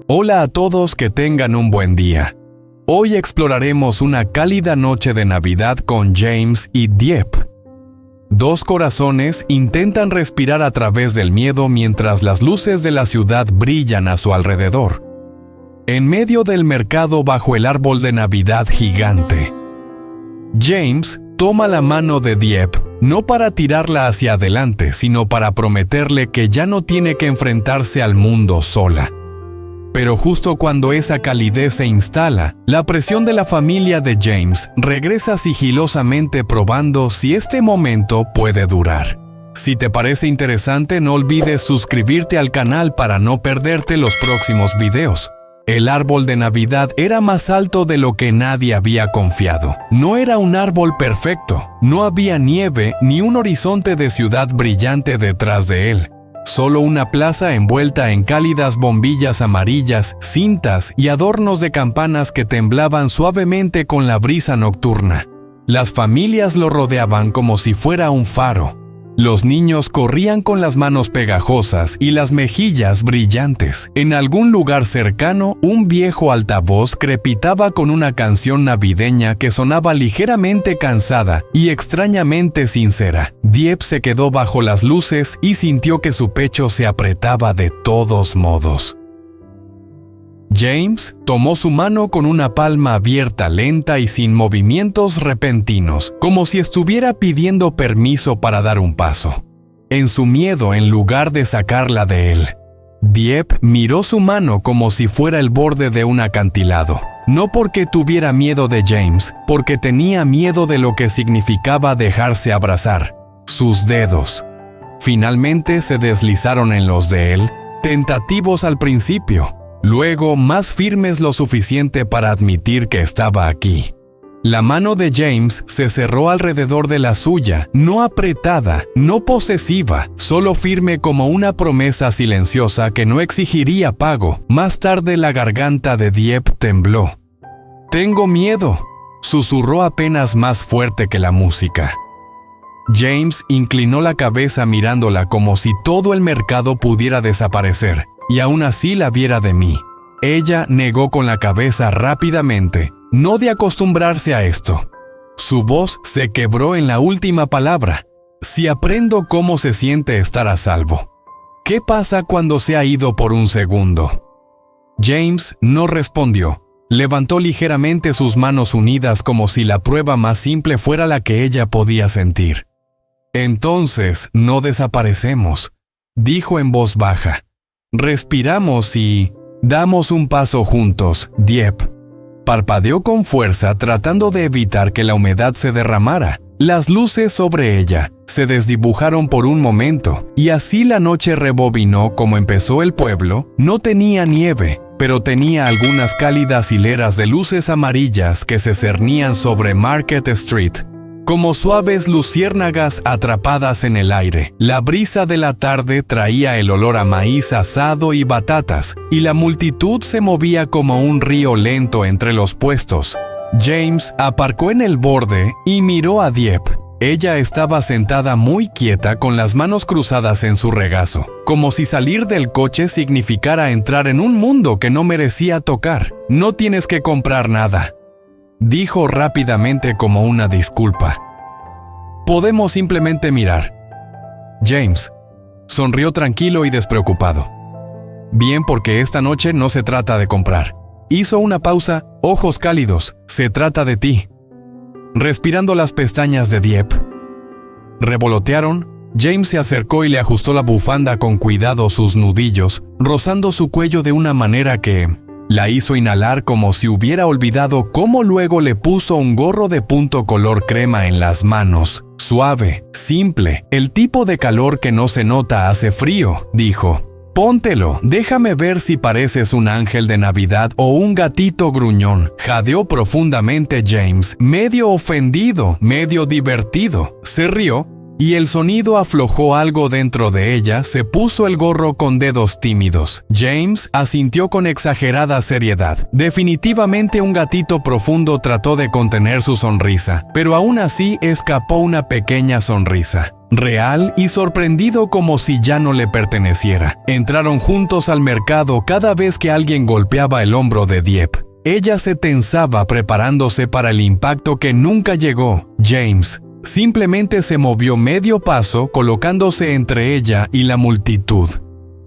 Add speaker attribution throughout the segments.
Speaker 1: Hola a todos, que tengan un buen día. Hoy exploraremos una cálida noche de Navidad con James y Dieppe. Dos corazones intentan respirar a través del miedo mientras las luces de la ciudad brillan a su alrededor. En medio del mercado bajo el árbol de Navidad gigante, James toma la mano de Dieppe, no para tirarla hacia adelante, sino para prometerle que ya no tiene que enfrentarse al mundo sola. Pero justo cuando esa calidez se instala, la presión de la familia de James regresa sigilosamente, probando si este momento puede durar. Si te parece interesante, no olvides suscribirte al canal para no perderte los próximos videos. El árbol de Navidad era más alto de lo que nadie había confiado. No era un árbol perfecto, no había nieve ni un horizonte de ciudad brillante detrás de él. Solo una plaza envuelta en cálidas bombillas amarillas, cintas y adornos de campanas que temblaban suavemente con la brisa nocturna. Las familias lo rodeaban como si fuera un faro. Los niños corrían con las manos pegajosas y las mejillas brillantes. En algún lugar cercano, un viejo altavoz crepitaba con una canción navideña que sonaba ligeramente cansada y extrañamente sincera. Dieppe se quedó bajo las luces y sintió que su pecho se apretaba de todos modos. James tomó su mano con una palma abierta, lenta y sin movimientos repentinos, como si estuviera pidiendo permiso para dar un paso. En su miedo, en lugar de sacarla de él, Dieppe miró su mano como si fuera el borde de un acantilado. No porque tuviera miedo de James, porque tenía miedo de lo que significaba dejarse abrazar. Sus dedos finalmente se deslizaron en los de él, tentativos al principio. Luego, más firmes lo suficiente para admitir que estaba aquí. La mano de James se cerró alrededor de la suya, no apretada, no posesiva, solo firme como una promesa silenciosa que no exigiría pago. Más tarde la garganta de Dieppe tembló. «Tengo miedo», susurró apenas más fuerte que la música. James inclinó la cabeza mirándola como si todo el mercado pudiera desaparecer y aún así la viera de mí. Ella negó con la cabeza rápidamente, no de acostumbrarse a esto. Su voz se quebró en la última palabra. «Si aprendo cómo se siente estar a salvo, ¿qué pasa cuando se ha ido por un segundo?» James no respondió. Levantó ligeramente sus manos unidas como si la prueba más simple fuera la que ella podía sentir. «Entonces no desaparecemos», dijo en voz baja. «Respiramos y damos un paso juntos». Dieppe parpadeó con fuerza, tratando de evitar que la humedad se derramara. Las luces sobre ella se desdibujaron por un momento, y así la noche rebobinó como empezó el pueblo. No tenía nieve, pero tenía algunas cálidas hileras de luces amarillas que se cernían sobre Market Street, como suaves luciérnagas atrapadas en el aire. La brisa de la tarde traía el olor a maíz asado y batatas, y la multitud se movía como un río lento entre los puestos. James aparcó en el borde y miró a Dieppe. Ella estaba sentada muy quieta con las manos cruzadas en su regazo, como si salir del coche significara entrar en un mundo que no merecía tocar. «No tienes que comprar nada», dijo rápidamente como una disculpa. «Podemos simplemente mirar». James sonrió tranquilo y despreocupado. «Bien, porque esta noche no se trata de comprar». Hizo una pausa, ojos cálidos. «Se trata de ti». Respirando, las pestañas de Dieppe revolotearon. James se acercó y le ajustó la bufanda con cuidado sus nudillos, rozando su cuello de una manera que la hizo inhalar como si hubiera olvidado cómo. Luego le puso un gorro de punto color crema en las manos. «Suave, simple, el tipo de calor que no se nota hace frío», dijo. «Póntelo, déjame ver si pareces un ángel de Navidad o un gatito gruñón». Jadeó profundamente James, medio ofendido, medio divertido. Se rió, y el sonido aflojó algo dentro de ella. Se puso el gorro con dedos tímidos. James asintió con exagerada seriedad. Definitivamente un gatito profundo. Trató de contener su sonrisa, pero aún así escapó una pequeña sonrisa. real y sorprendido como si ya no le perteneciera. Entraron juntos al mercado cada vez que alguien golpeaba el hombro de Dieppe. Ella se tensaba preparándose para el impacto que nunca llegó. James simplemente se movió medio paso colocándose entre ella y la multitud.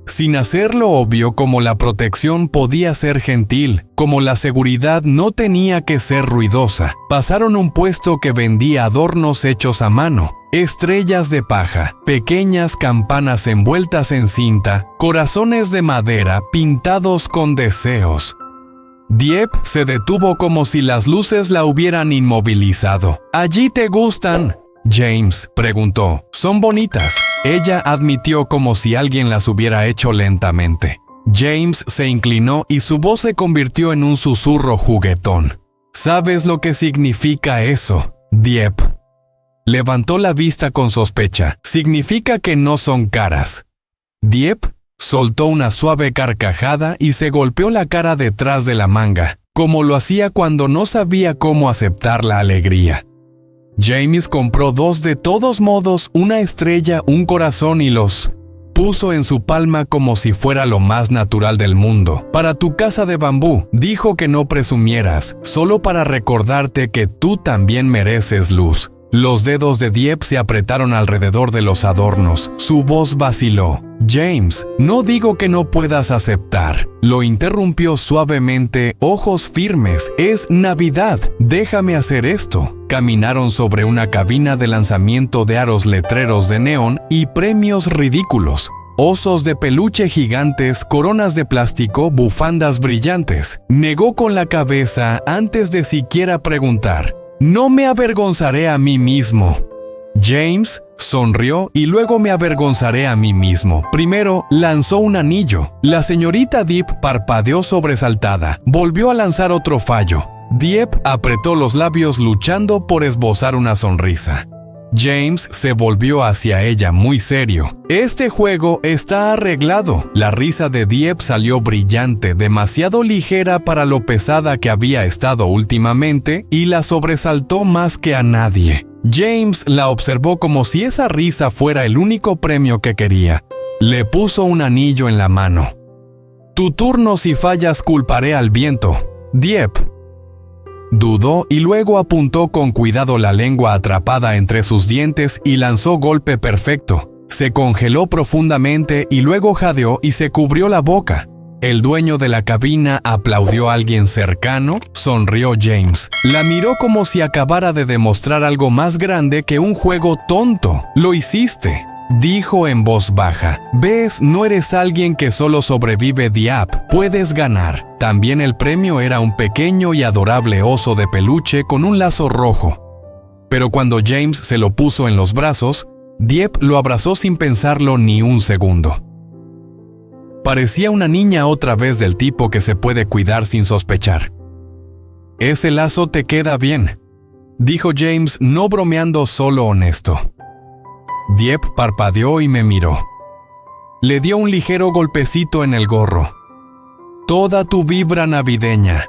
Speaker 1: Sin hacerlo obvio, como la protección podía ser gentil, como la seguridad no tenía que ser ruidosa, pasaron un puesto que vendía adornos hechos a mano, estrellas de paja, pequeñas campanas envueltas en cinta, corazones de madera pintados con deseos. Dieppe se detuvo como si las luces la hubieran inmovilizado. ¿Allí te gustan?, James preguntó. «Son bonitas», ella admitió como si alguien las hubiera hecho lentamente. James se inclinó y su voz se convirtió en un susurro juguetón. «¿Sabes lo que significa eso, Dieppe?». Levantó la vista con sospecha. «Significa que no son caras». Dieppe soltó una suave carcajada y se golpeó la cara detrás de la manga, como lo hacía cuando no sabía cómo aceptar la alegría. James compró dos de todos modos, una estrella, un corazón y los puso en su palma como si fuera lo más natural del mundo. «Para tu casa de bambú», dijo, «que no presumieras, solo para recordarte que tú también mereces luz». Los dedos de Dieppe se apretaron alrededor de los adornos. Su voz vaciló. «James, no digo que no puedas aceptar», lo interrumpió suavemente, ojos firmes. «Es Navidad, déjame hacer esto». Caminaron sobre una cabina de lanzamiento de aros, letreros de neón y premios ridículos. Osos de peluche gigantes, coronas de plástico, bufandas brillantes. Negó con la cabeza antes de siquiera preguntar. «No me avergonzaré a mí mismo». James sonrió. «Y luego me avergonzaré a mí mismo». Primero lanzó un anillo. La señorita Dieppe parpadeó sobresaltada. Volvió a lanzar otro fallo. Dieppe apretó los labios luchando por esbozar una sonrisa. James se volvió hacia ella muy serio. «Este juego está arreglado». La risa de Dieppe salió brillante, demasiado ligera para lo pesada que había estado últimamente, y la sobresaltó más que a nadie. James la observó como si esa risa fuera el único premio que quería. Le puso un anillo en la mano. «Tu turno, si fallas culparé al viento, Dieppe». Dudó y luego apuntó con cuidado la lengua atrapada entre sus dientes y lanzó golpe perfecto. Se congeló profundamente y luego jadeó y se cubrió la boca. El dueño de la cabina aplaudió a alguien cercano. Sonrió James. La miró como si acabara de demostrar algo más grande que un juego tonto. «Lo hiciste», dijo en voz baja. «¿Ves? No eres alguien que solo sobrevive, Dieppe. Puedes ganar». También el premio era un pequeño y adorable oso de peluche con un lazo rojo. Pero cuando James se lo puso en los brazos, Dieppe lo abrazó sin pensarlo ni un segundo. Parecía una niña otra vez, del tipo que se puede cuidar sin sospechar. «Ese lazo te queda bien», dijo James, no bromeando, solo honesto. Dieppe parpadeó y me miró. Le dio un ligero golpecito en el gorro. «Toda tu vibra navideña».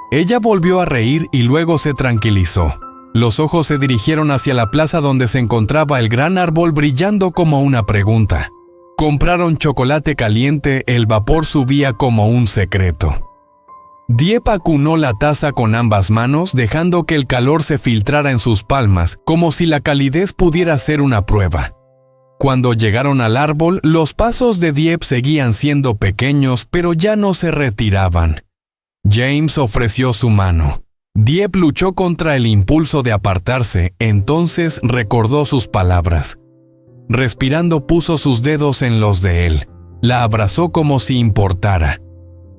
Speaker 1: Ella volvió a reír y luego se tranquilizó. Los ojos se dirigieron hacia la plaza donde se encontraba el gran árbol brillando como una pregunta. Compraron chocolate caliente, el vapor subía como un secreto. Dieppe acunó la taza con ambas manos, dejando que el calor se filtrara en sus palmas, como si la calidez pudiera ser una prueba. Cuando llegaron al árbol, los pasos de Dieppe seguían siendo pequeños, pero ya no se retiraban. James ofreció su mano. Dieppe luchó contra el impulso de apartarse, entonces recordó sus palabras. Respirando, puso sus dedos en los de él. La abrazó como si importara.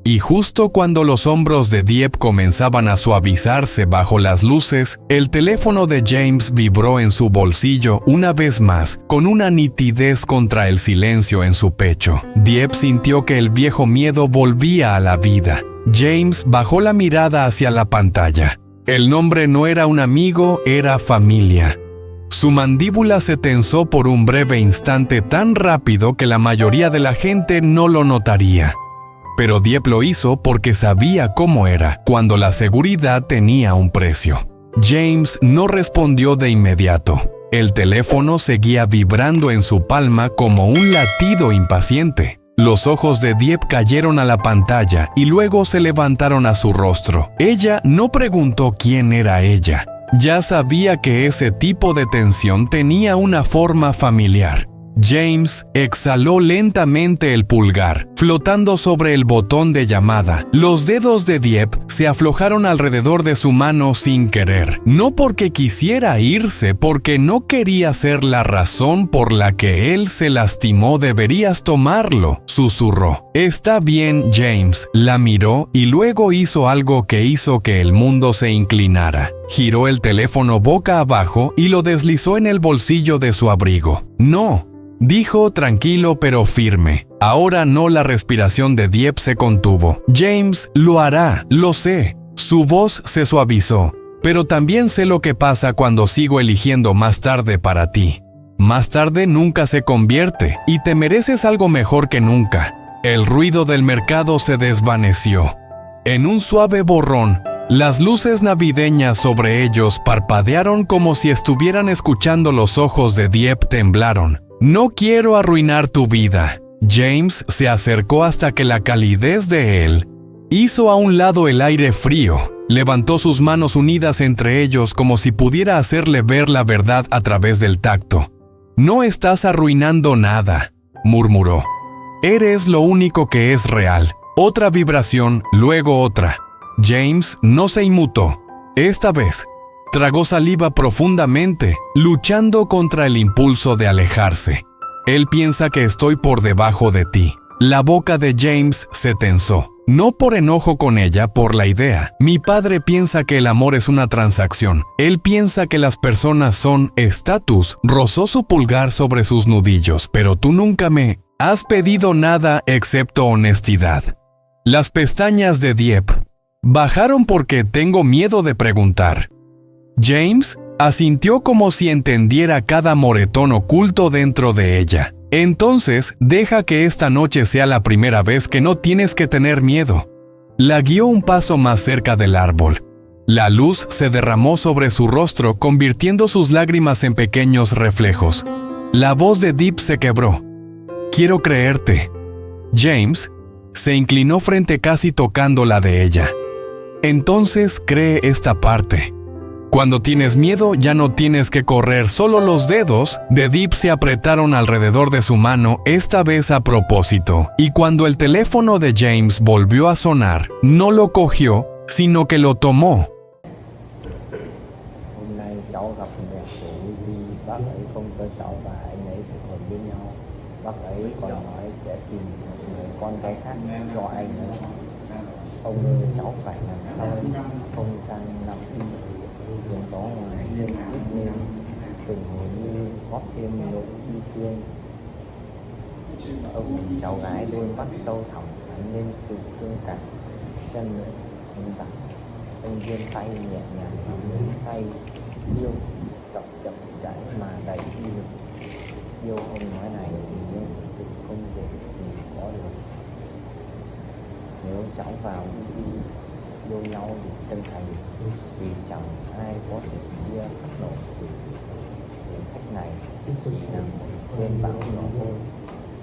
Speaker 1: Y justo cuando los hombros de Dieppe comenzaban a suavizarse bajo las luces, el teléfono de James vibró en su bolsillo una vez más, con una nitidez contra el silencio en su pecho. Dieppe sintió que el viejo miedo volvía a la vida. James bajó la mirada hacia la pantalla. El nombre no era un amigo, era familia. Su mandíbula se tensó por un breve instante, tan rápido que la mayoría de la gente no lo notaría. Pero Dieppe lo hizo porque sabía cómo era, cuando la seguridad tenía un precio. James no respondió de inmediato. El teléfono seguía vibrando en su palma como un latido impaciente. Los ojos de Dieppe cayeron a la pantalla y luego se levantaron a su rostro. Ella no preguntó quién era ella. Ya sabía que ese tipo de tensión tenía una forma familiar. James exhaló lentamente el pulgar, flotando sobre el botón de llamada. Los dedos de Dieppe se aflojaron alrededor de su mano sin querer. No porque quisiera irse, porque no quería ser la razón por la que él se lastimó. Deberías tomarlo, susurró. Está bien, James. La miró y luego hizo algo que hizo que el mundo se inclinara. Giró el teléfono boca abajo y lo deslizó en el bolsillo de su abrigo. No, dijo tranquilo pero firme. Ahora no. La respiración de Dieppe se contuvo. James lo hará, lo sé. Su voz se suavizó. Pero también sé lo que pasa cuando sigo eligiendo más tarde para ti. Más tarde nunca se convierte y te mereces algo mejor que nunca. El ruido del mercado se desvaneció. En un suave borrón, las luces navideñas sobre ellos parpadearon como si estuvieran escuchando. Los ojos de Dieppe temblaron. No quiero arruinar tu vida. James se acercó hasta que la calidez de él hizo a un lado el aire frío. Levantó sus manos unidas entre ellos como si pudiera hacerle ver la verdad a través del tacto. No estás arruinando nada, murmuró. Eres lo único que es real. Otra vibración, luego otra. James no se inmutó. Esta vez tragó saliva profundamente, luchando contra el impulso de alejarse. Él piensa que estoy por debajo de ti. La boca de James se tensó. No por enojo con ella, por la idea. Mi padre piensa que el amor es una transacción. Él piensa que las personas son estatus. Rozó su pulgar sobre sus nudillos, pero tú nunca me has pedido nada excepto honestidad. Las pestañas de Dieppe bajaron porque tengo miedo de preguntar. James asintió como si entendiera cada moretón oculto dentro de ella. Entonces, deja que esta noche sea la primera vez que no tienes que tener miedo. La guió un paso más cerca del árbol. La luz se derramó sobre su rostro, convirtiendo sus lágrimas en pequeños reflejos. La voz de Dieppe se quebró. Quiero creerte. James se inclinó frente, casi tocando la de ella. Entonces cree esta parte. Cuando tienes miedo ya no tienes que correr. Solo los dedos de Dieppe se apretaron alrededor de su mano, esta vez a propósito. Y cuando el teléfono de James volvió a sonar, no lo cogió, sino que lo tomó.
Speaker 2: Hôm nay cháu gặp mẹ của Di, bác ấy không cho cháu và anh ấy kết hôn với nhau. Bác ấy còn nói sẽ tìm một người con gái khác cho anh ấy. Ông ơi, cháu phải làm sao không gian nằm đi, tiếng gió ngoài hiên rít lên, từng hồi như góp thêm nỗi bi thương. Ông nhìn cháu gái đôi mắt sâu thẳm ánh lên sự thương cảm. Xem nữa, ông rằng anh vươn tay nhẹ nhàng nắm tay yêu, đọc chậm rãi mà đầy uy lực. Yêu ông nói này thì yêu thực sự không dễ gì có được. Nếu cháu vào Di yêu nhau thì chân thành, vì chẳng ai có thể chia cắt nổi. Những khách này chỉ là một cơn bão nhỏ thôi.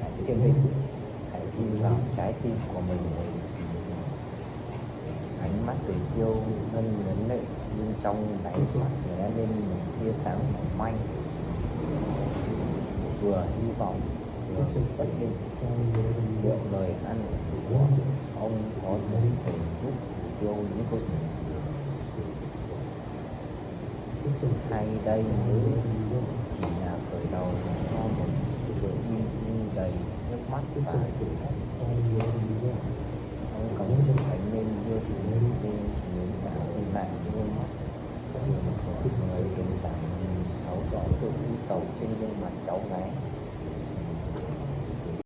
Speaker 2: Hãy kiên định, hãy đi vào trái tim của mình. Ánh mắt tình yêu ngân ngấn lệ, nhưng trong đáy mắt lóe lên một tia sáng mỏng manh, vừa hy vọng vừa sự bất định. Liệu lời ăn của ông có thể tình giúp yêu những cô hay đây mới chỉ là khởi đầu cho một chuyện im đầy nước mắt và thử thách. Ông cần chân thành nên yêu thì nên những đã đi lại đôi mắt người tình trạng thấu rõ sự u sầu trên gương mặt cháu gái.